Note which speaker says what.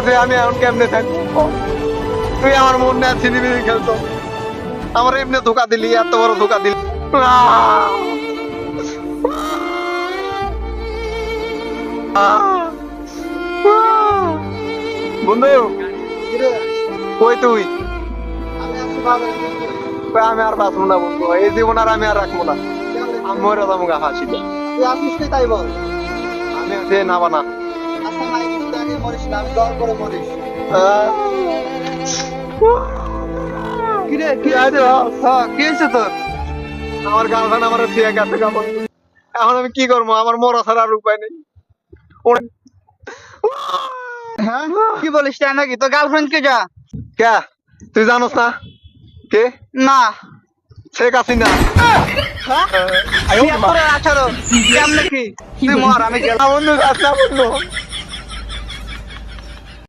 Speaker 1: যে আমি এখন কেমনে থাকবো? তুই আমার মন নিয়ে ছিনিমিনি খেলছো, আমার এমনি ধোকা দিলি, এত বড় ধোকা দিলি। বন্ধু কই তুই? কই আমি আর বাঁচবো না বন্ধু, এই জীবন আর আমি আর রাখবো না, আমি মরে যাবো গা হাসি।
Speaker 2: তুই আসিস তুই তাই বল।
Speaker 1: আমি যে নাবা না।
Speaker 2: আচ্ছা নাই তুই আগে মরিস না, আমি দর করে মরিস। কিরে কি আছে? হ্যাঁ কি হয়েছে তোর?
Speaker 1: আমার গার্লফ্রেন্ড আমার ছেড়ে গেছে গা বন্ধু। এখন আমি কি করবো? আমার মরা ছাড়া আর উপায় নেই।
Speaker 2: হ্যাঁ কি বলিস তাই নাকি? তোর গার্লফ্রেন্ড কে যা?
Speaker 1: কে? তুই জানোস না কে?
Speaker 2: না
Speaker 1: শেখ হাসিনা।
Speaker 2: তোর 18 কেমনে কি? তুই মর আমি গেলাম।
Speaker 1: বন্ধু যাস না বন্ধু।